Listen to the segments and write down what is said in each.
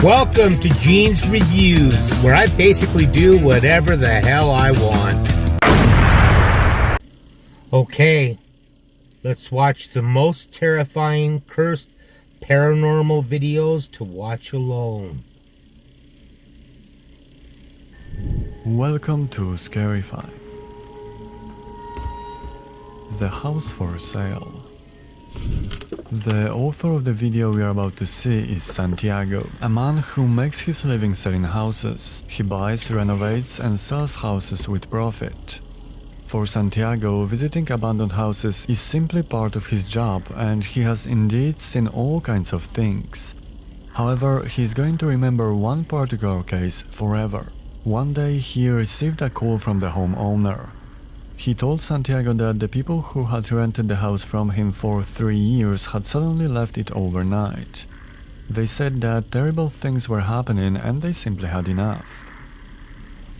Welcome to Gene's Reviews, where I basically do whatever the hell I want. Okay, let's watch the most terrifying, cursed, paranormal videos to watch alone. Welcome to SCARYFY. The house for sale. The author of the video we are about to see is Santiago, a man who makes his living selling houses. He buys, renovates and sells houses with profit. For Santiago, visiting abandoned houses is simply part of his job, and he has indeed seen all kinds of things. However, he's going to remember one particular case forever. One day he received a call from the homeowner. He told Santiago that the people who had rented the house from him for 3 years had suddenly left it overnight. They said that terrible things were happening and they simply had enough.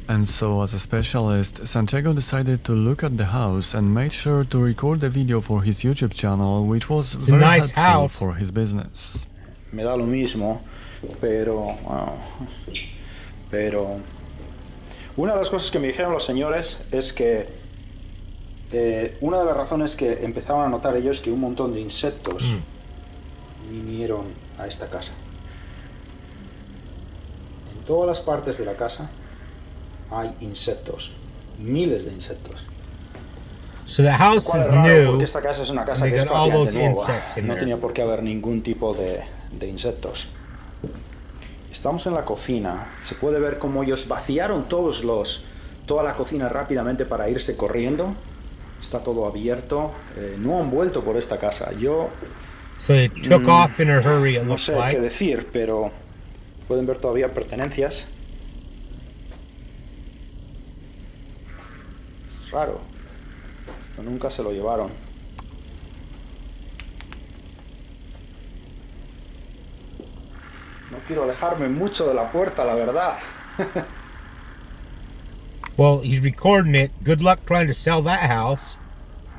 And so, as a specialist, Santiago decided to look at the house and made sure to record the video for his YouTube channel, which was very helpful for his business. Me da lo mismo, pero una de las cosas que me dijeron los señores es que una de las razones que empezaron a notar ellos que un montón de insectos vinieron a esta casa. En todas las partes de la casa hay insectos, miles de insectos. So the house is raro, new. Porque esta casa es una casa que es prácticamente nueva. No tenía por qué haber ningún tipo de insectos. Estamos en la cocina. Se puede ver cómo ellos vaciaron toda la cocina rápidamente para irse corriendo. Está todo abierto. No han vuelto por esta casa. So they took off in a hurry, it no looks sé like. qué decir, pero pueden ver todavía pertenencias. Es raro. Esto nunca se lo llevaron. No quiero alejarme mucho de la puerta, la verdad. Well, he's recording it. Good luck trying to sell that house.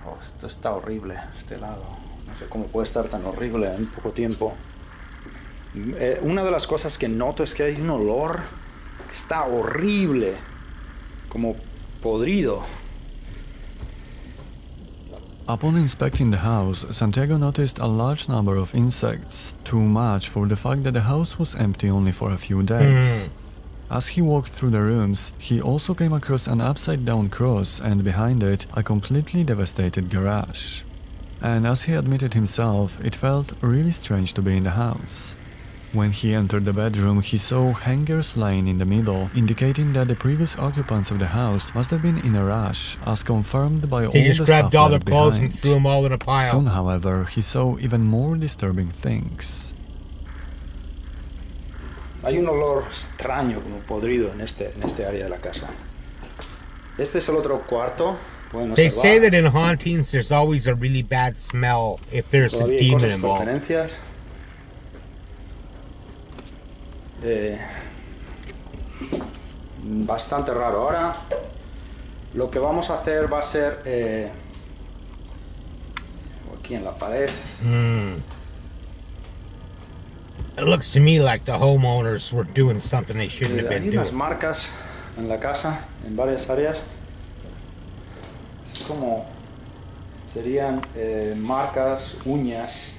Oh, esto está horrible, este lado. No sé cómo puede estar tan horrible en poco tiempo. Una de las cosas que noto es que hay un olor que está horrible, como podrido. Upon inspecting the house, Santiago noticed a large number of insects, too much for the fact that the house was empty only for a few days. As he walked through the rooms, he also came across an upside-down cross and behind it, a completely devastated garage. And as he admitted himself, it felt really strange to be in the house. When he entered the bedroom, he saw hangers lying in the middle, indicating that the previous occupants of the house must have been in a rush, as confirmed by all the stuff left behind. They just grabbed all their clothes and threw them all in a pile. Soon, however, he saw even more disturbing things. Hay un olor extraño, como podrido, en este área de la casa. Este es el otro cuarto. They say that in hauntings there's always a really bad smell if there's a demon involved. Bastante raro. Ahora lo que vamos a hacer va a ser aquí en la pared. It looks to me like the homeowners were doing something they shouldn't have been doing. Hay unas doing. marcas en la casa, en varias áreas. Es como serían marcas, uñas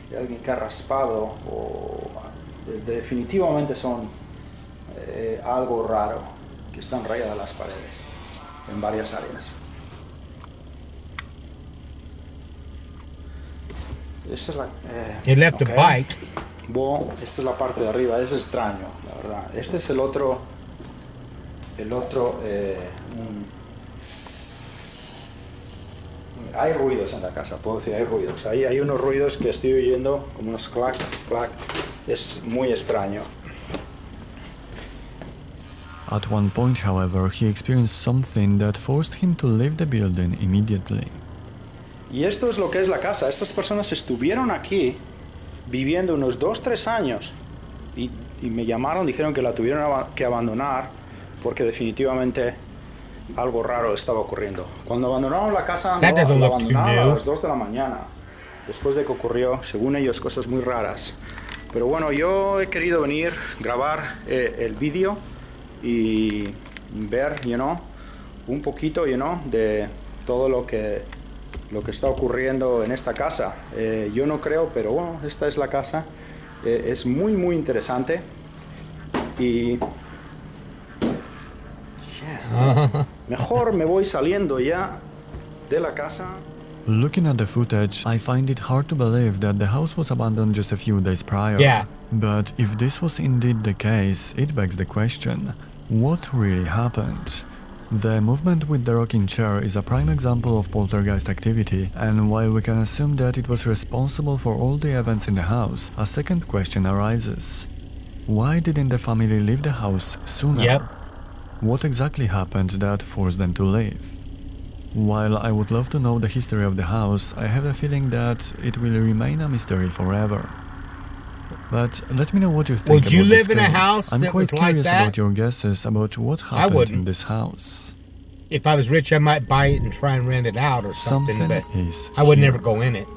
de alguien que ha raspado o definitivamente son algo raro que están rayadas las paredes en varias áreas. Esa es la, He left a bike. Bueno, esta es la parte de arriba, es extraño, la verdad. Este es el otro, hay ruidos en la casa, puedo decir, hay ruidos. Ahí hay unos ruidos que estoy oyendo, como unos clac, clac. Es muy extraño. At one point, however, he experienced something that forced him to leave the building immediately. Y esto es lo que es la casa. Estas personas estuvieron aquí viviendo unos 2-3 años y me llamaron, dijeron que la tuvieron que abandonar porque definitivamente algo raro estaba ocurriendo. Cuando abandonaron la casa, la abandonaron a las 2 de la mañana, después de que ocurrió, según ellos, cosas muy raras. Pero bueno, yo he querido venir, grabar el vídeo y ver, un poquito, de todo lo que está ocurriendo en esta casa. Yo no creo, pero bueno, esta es la casa. Es muy, muy interesante. Y mejor me voy saliendo ya de la casa. Looking at the footage, I find it hard to believe that the house was abandoned just a few days prior. Yeah. But if this was indeed the case, it begs the question, what really happened? The movement with the rocking chair is a prime example of poltergeist activity, and while we can assume that it was responsible for all the events in the house, a second question arises. Why didn't the family leave the house sooner? Yep. What exactly happened that forced them to leave? While I would love to know the history of the house, I have a feeling that it will remain a mystery forever. But let me know what you think Would you about live this in a case. house I'm that quite was like curious that? about your guesses about what happened in wouldn't. this house. If I was rich, I might buy it and try and rent it out or something, but is I would here. never go in it.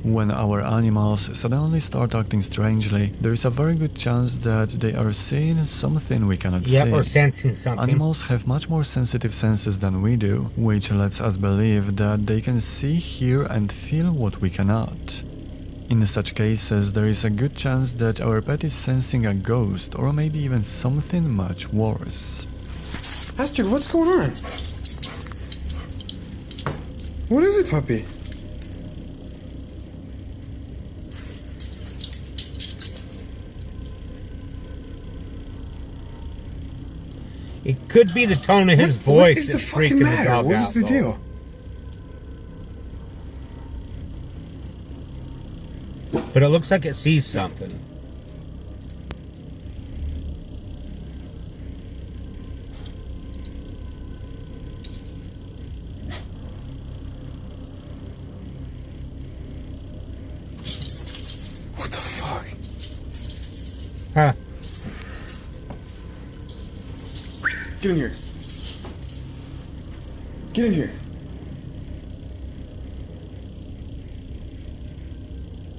When our animals suddenly start acting strangely, there is a very good chance that they are seeing something we cannot Yep, see. or sensing something. Animals have much more sensitive senses than we do, which lets us believe that they can see, hear and feel what we cannot. In such cases, there is a good chance that our pet is sensing a ghost or maybe even something much worse. Astrid, what's going on? What is it, puppy? It could be the tone of his What voice is the that's fucking freaking the matter? dog What out. is the though. deal? But it looks like it sees something. What the fuck? Huh. Get in here. Get in here.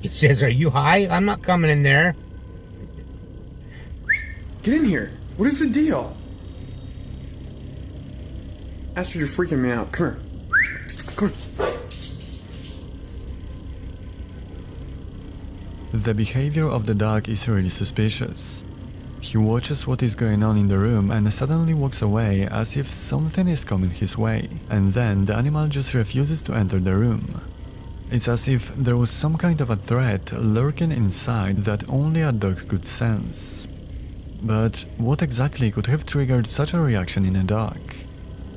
It says, "Are you high? I'm not coming in there." Get in here. What is the deal? Astrid, you're freaking me out. Come here. Come here. The behavior of the dog is really suspicious. He watches what is going on in the room and suddenly walks away as if something is coming his way, and then the animal just refuses to enter the room. It's as if there was some kind of a threat lurking inside that only a dog could sense. But what exactly could have triggered such a reaction in a dog?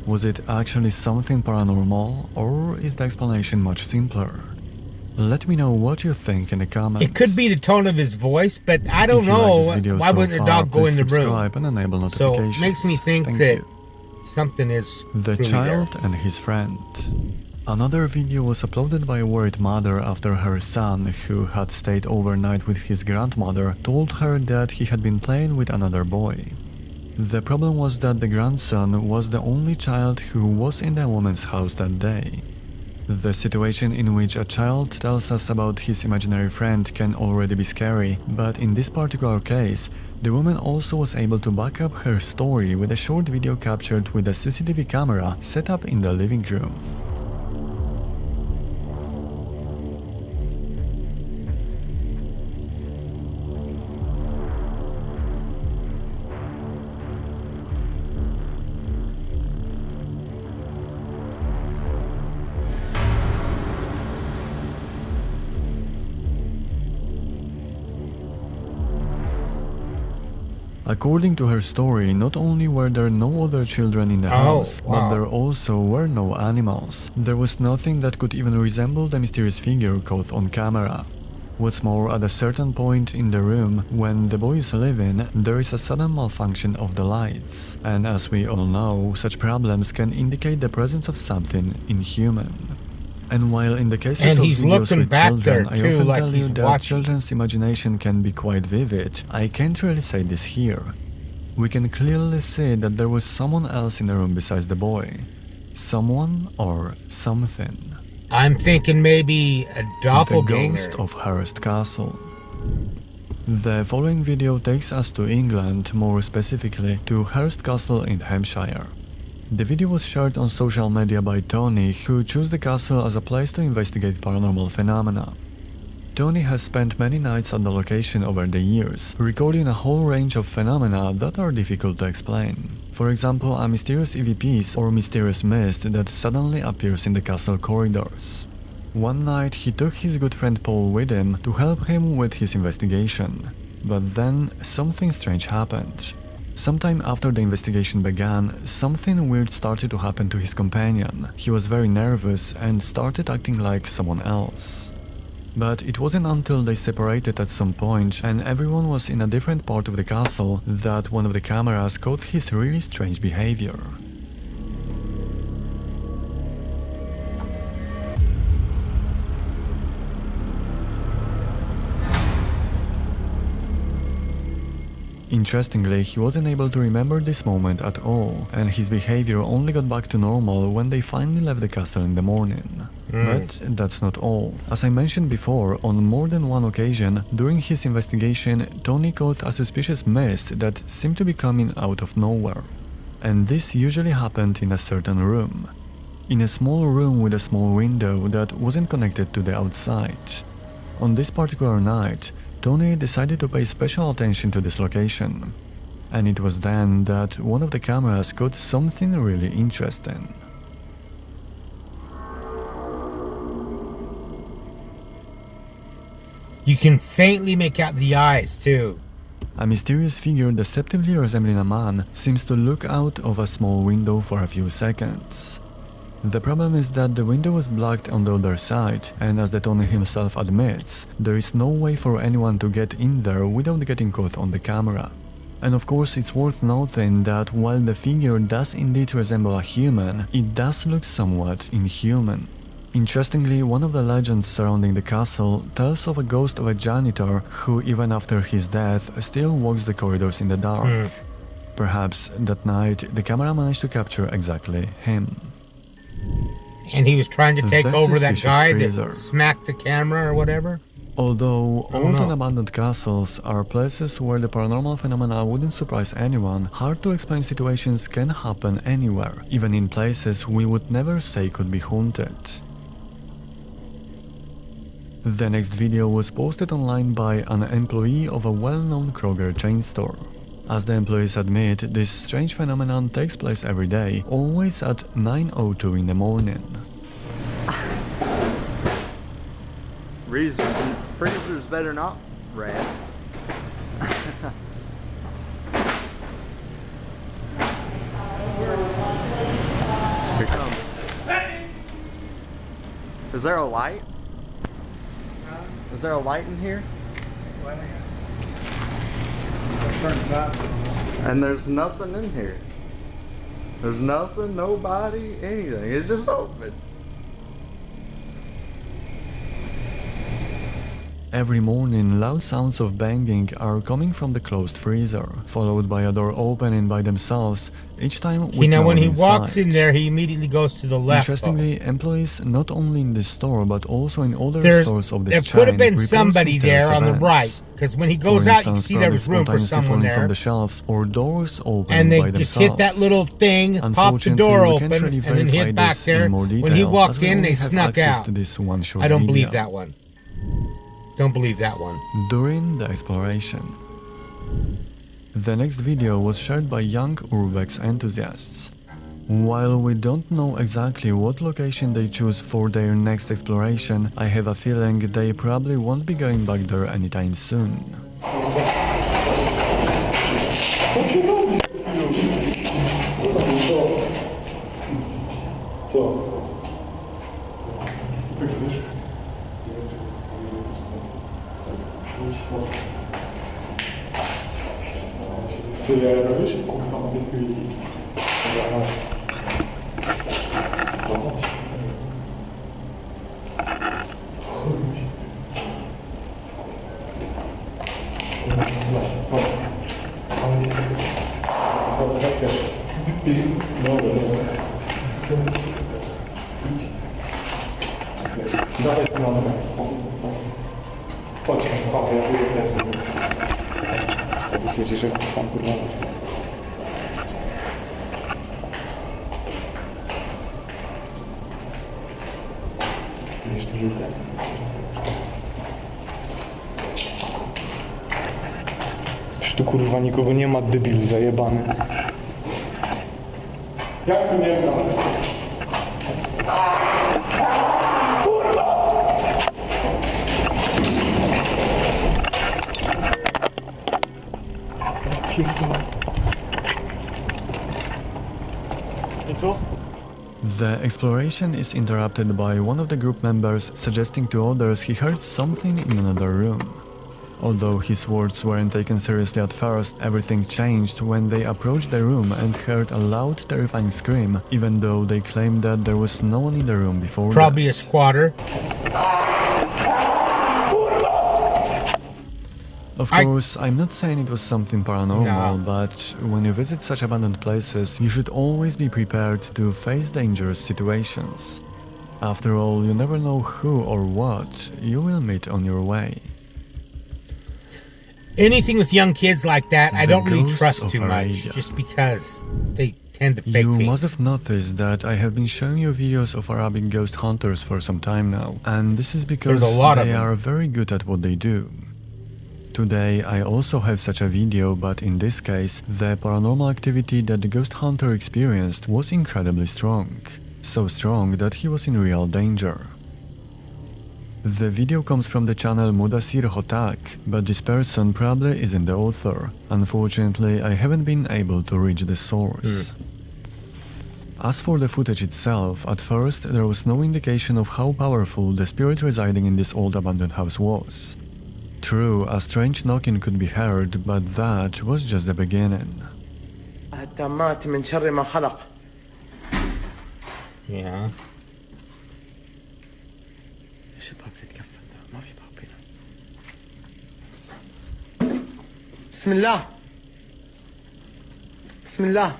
Was it actually something paranormal, or is the explanation much simpler? Let me know what you think in the comments. It could be the tone of his voice, but I don't If you like know. this video Why so wouldn't the far, dog go please in the room? subscribe and enable So notifications. it makes me think Thank that you. something is The really child there. and his friend. Another video was uploaded by a worried mother after her son, who had stayed overnight with his grandmother, told her that he had been playing with another boy. The problem was that the grandson was the only child who was in the woman's house that day. The situation in which a child tells us about his imaginary friend can already be scary, but in this particular case, the woman also was able to back up her story with a short video captured with a CCTV camera set up in the living room. According to her story, not only were there no other children in the house, wow. but there also were no animals. There was nothing that could even resemble the mysterious figure caught on camera. What's more, at a certain point in the room, when the boy is living, there is a sudden malfunction of the lights. And as we all know, such problems can indicate the presence of something inhuman. And while in the cases And of he's videos looking with back children, there, I too, often like tell you he's that watching. children's imagination can be quite vivid, I can't really say this here. We can clearly see that there was someone else in the room besides the boy. Someone or something. I'm thinking maybe a The doppelganger. ghost of Harrest Castle. The following video takes us to England, more specifically to Hurst Castle in Hampshire. The video was shared on social media by Tony, who chose the castle as a place to investigate paranormal phenomena. Tony has spent many nights at the location over the years, recording a whole range of phenomena that are difficult to explain. For example, a mysterious EVPs or mysterious mist that suddenly appears in the castle corridors. One night he took his good friend Paul with him to help him with his investigation. But then something strange happened. Sometime after the investigation began, something weird started to happen to his companion. He was very nervous and started acting like someone else. But it wasn't until they separated at some point and everyone was in a different part of the castle that one of the cameras caught his really strange behavior. Interestingly, he wasn't able to remember this moment at all, and his behavior only got back to normal when they finally left the castle in the morning. But that's not all. As I mentioned before, on more than one occasion during his investigation, Tony caught a suspicious mist that seemed to be coming out of nowhere. And this usually happened in a certain room. In a small room with a small window that wasn't connected to the outside. On this particular night, Tony decided to pay special attention to this location. And it was then that one of the cameras caught something really interesting. You can faintly make out the eyes, too. A mysterious figure deceptively resembling a man seems to look out of a small window for a few seconds. The problem is that the window was blocked on the other side, and as the Tony himself admits, there is no way for anyone to get in there without getting caught on the camera. And of course, it's worth noting that while the figure does indeed resemble a human, it does look somewhat inhuman. Interestingly, one of the legends surrounding the castle tells of a ghost of a janitor who, even after his death, still walks the corridors in the dark. Perhaps that night the camera managed to capture exactly him. And he was trying to take over that guy freezer. that smacked the camera or whatever? Although old and abandoned castles are places where the paranormal phenomena wouldn't surprise anyone, hard to explain situations can happen anywhere, even in places we would never say could be haunted. The next video was posted online by an employee of a well-known Kroger chain store. As the employees admit, this strange phenomenon takes place every day, always at 9:02 in the morning. Freezers better not rest. Here it comes. Is there a light? Is there a light in here? And there's nothing in here. There's nothing, nobody, anything. It's just open. Every morning, loud sounds of banging are coming from the closed freezer, followed by a door opening by themselves, each time with no when one he walks inside. in there, he immediately goes to the left. Interestingly, employees not only in this store but also in other stores of this There chain could have been report somebody there mysterious on the events. right, because when he goes For out, instance, you see there was room for spontaneously someone falling there. from the shelves or doors open And they by just themselves. hit that little thing, pop the Unfortunately, door we open, can't really and then verify hit back this there. in more When he detail, walked as we in, only they have snuck access out. to this one short I don't video. believe that one. Don't believe that one. During the exploration. The next video was shared by young urbex enthusiasts. While we don't know exactly what location they choose for their next exploration, I have a feeling they probably won't be going back there anytime soon. Obiecuję, że tam kurwa. Widzisz to żółte? Przecież tu kurwa nikogo nie ma, debil zajebany. Jak tu nie znam? The exploration is interrupted by one of the group members suggesting to others he heard something in another room. Although his words weren't taken seriously at first, everything changed when they approached the room and heard a loud, terrifying scream, even though they claimed that there was no one in the room before Probably that. a squatter. Of course, I'm not saying it was something paranormal, No. but when you visit such abandoned places, you should always be prepared to face dangerous situations. After all, you never know who or what you will meet on your way. Anything with young kids like that, I The don't really ghosts trust of too much, Arabia. just because they tend to fake You things. must have noticed that I have been showing you videos of Arabic ghost hunters for some time now, and this is because There's a lot of they them. are very good at what they do. Today I also have such a video, but in this case, the paranormal activity that the ghost hunter experienced was incredibly strong. So strong that he was in real danger. The video comes from the channel Mudasir Hotak, but this person probably isn't the author. Unfortunately, I haven't been able to reach the source. As for the footage itself, at first there was no indication of how powerful the spirit residing in this old abandoned house was. True, a strange knocking could be heard, but that was just the beginning. التامات من شر ما خلق. Yeah. ايش الباب اللي تقفل ده؟ ما في باب هنا. بسم الله. بسم الله.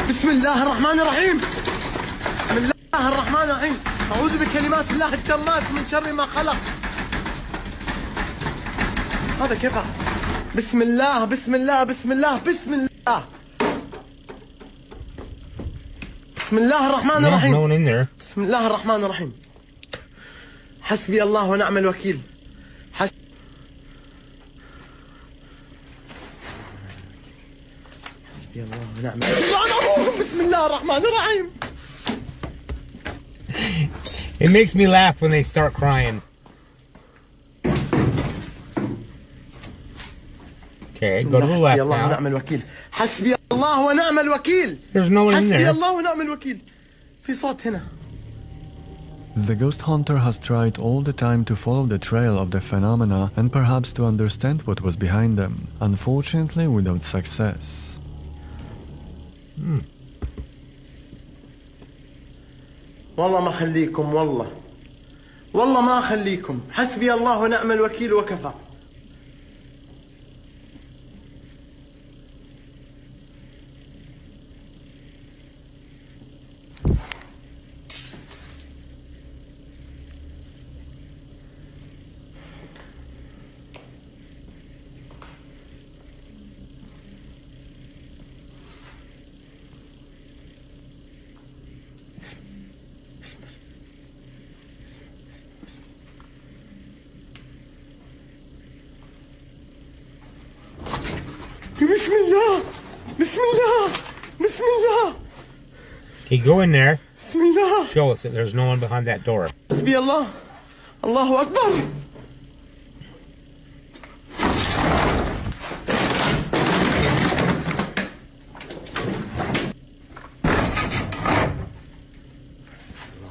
بسم الله الرحمن الرحيم. بسم الله الرحمن الرحيم. أعوذ بكلمات الله التامات من شر ما خلق. هذا كيف؟ بسم الله بسم الله بسم الله بسم الله. بسم الله الرحمن No, الرحيم. no one in there. بسم الله الرحمن الرحيم. حسبي الله ونعم الوكيل. حسبي الله ونعم الوكيل. بسم الله الرحمن الرحيم. It makes me laugh when they start crying. Okay, go to the حسبي left الله now. ونعم الوكيل. حسبي الله ونعم الوكيل. There's no one in حسبي there. الله ونعم الوكيل. في صوت هنا. The ghost hunter has tried all the time to follow the trail of the phenomena and perhaps to understand what was behind them, unfortunately without success. والله ما خليكم والله. والله ما خليكم. حسبي الله ونعم الوكيل وكفى. بسم الله بسم الله بسم الله Okay, go in there. بسم الله. Show us that there's no one behind that door. حسبي الله. الله أكبر.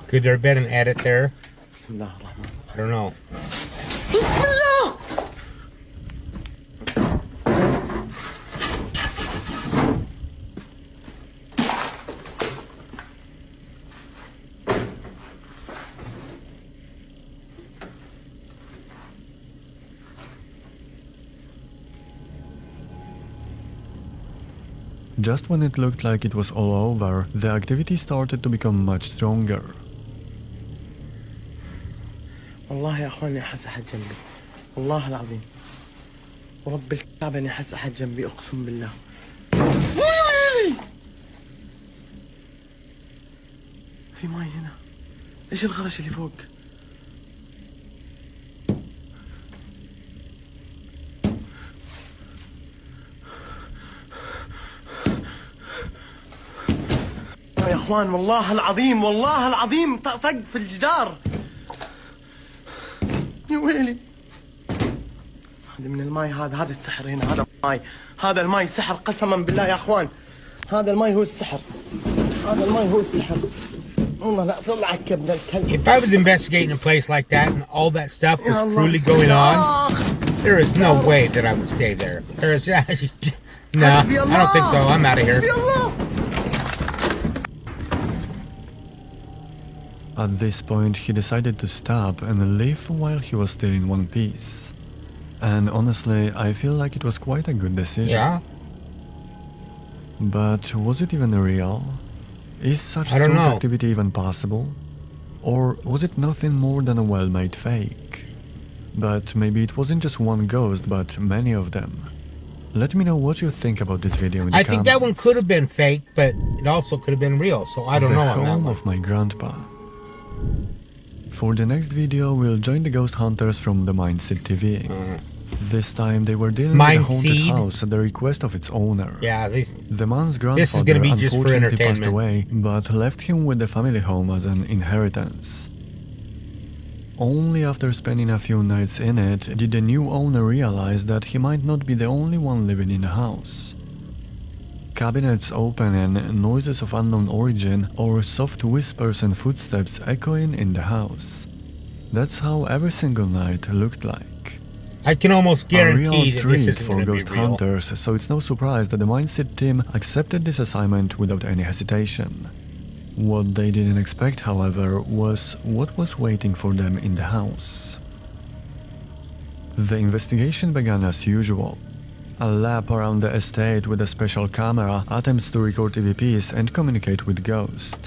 Could there have been an edit there? بسم الله الرحمن الرحيم. I don't know. بسم الله. Just when it looked like it was all over, the activity started to become much stronger. والله يا اخواني احس احد جنبي، والله العظيم ورب الكعبة اني احس احد جنبي، اقسم بالله. في ماي هنا، ايش الغرش اللي فوق؟ يا اخوان والله العظيم، والله العظيم طق في الجدار. يا ويلي، هذا من الماي، هذا السحر هنا، هذا ماي، هذا الماي سحر قسما بالله يا اخوان، هذا الماي هو السحر، هذا الماي هو السحر. والله لا طلع عكبنا الكلب. If I was investigating a place like that and all that stuff was truly going on, there is no way that I would stay there. There is, no, I don't think so. I'm out of here. At this point, he decided to stop and leave while he was still in one piece. And honestly, I feel like it was quite a good decision. Yeah? But was it even real? Is such I don't strong know. activity even possible? Or was it nothing more than a well-made fake? But maybe it wasn't just one ghost, but many of them. Let me know what you think about this video in the I think that one comments. could have been fake, but it also could have been real, so I don't know on The that home one. of my grandpa. For the next video, we'll join the ghost hunters from the Mindset TV. This time they were dealing with a haunted Mindseed? house at the request of its owner. Yeah, these, The man's gonna grandfather be just for unfortunately passed entertainment. away, but left him with the family home as an inheritance. Only after spending a few nights in it did the new owner realize that he might not be the only one living in the house. Cabinets open and noises of unknown origin or soft whispers and footsteps echoing in the house. That's how every single night looked like. I can almost A guarantee real that this treat isn't for going to ghost be real. hunters, so it's no surprise that the Mindset team accepted this assignment without any hesitation. What they didn't expect, however, was what was waiting for them in the house. The investigation began as usual. A lap around the estate with a special camera attempts to record EVPs and communicate with ghosts.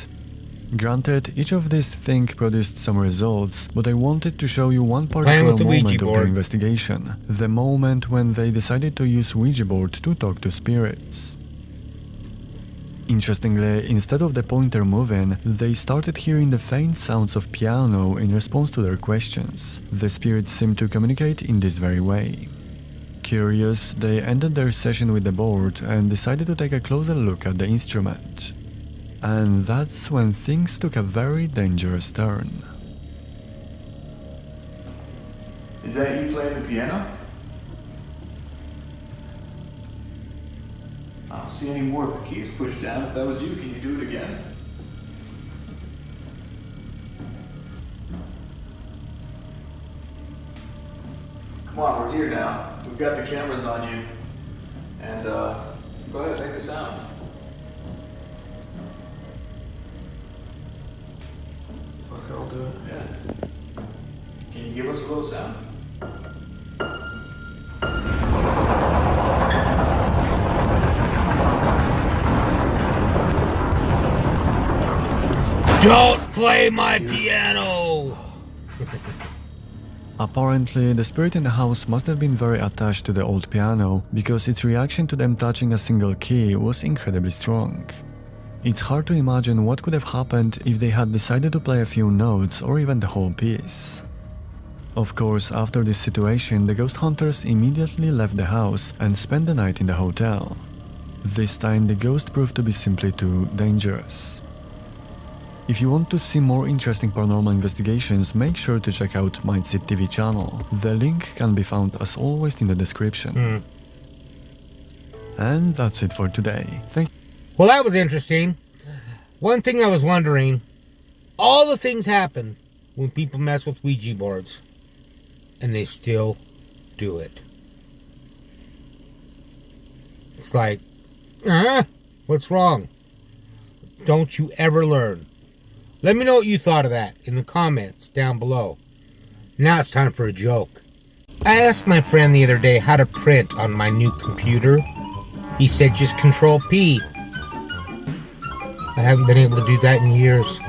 Granted, each of these things produced some results, but I wanted to show you one Playing particular with the Ouija moment of board. their investigation. The moment when they decided to use Ouija board to talk to spirits. Interestingly, instead of the pointer moving, they started hearing the faint sounds of piano in response to their questions. The spirits seemed to communicate in this very way. Curious, they ended their session with the board and decided to take a closer look at the instrument. And that's when things took a very dangerous turn. Is that you playing the piano? I don't see any more of the keys pushed down. If that was you, can you do it again? Come on, we're here now. We've got the cameras on you. And, go ahead, make the sound. Okay, I'll do it. Yeah. Can you give us a little sound? Don't play my piano! Apparently, the spirit in the house must have been very attached to the old piano, because its reaction to them touching a single key was incredibly strong. It's hard to imagine what could have happened if they had decided to play a few notes or even the whole piece. Of course, after this situation, the ghost hunters immediately left the house and spent the night in the hotel. This time, the ghost proved to be simply too dangerous. If you want to see more interesting paranormal investigations, make sure to check out Mindset TV channel. The link can be found as always in the description. And that's it for today. Thank you. Well, that was interesting. One thing I was wondering, all the things happen when people mess with Ouija boards, and they still do it. It's like, what's wrong? Don't you ever learn? Let me know what you thought of that in the comments down below. Now it's time for a joke. I asked my friend the other day how to print on my new computer. He said just Control P. I haven't been able to do that in years.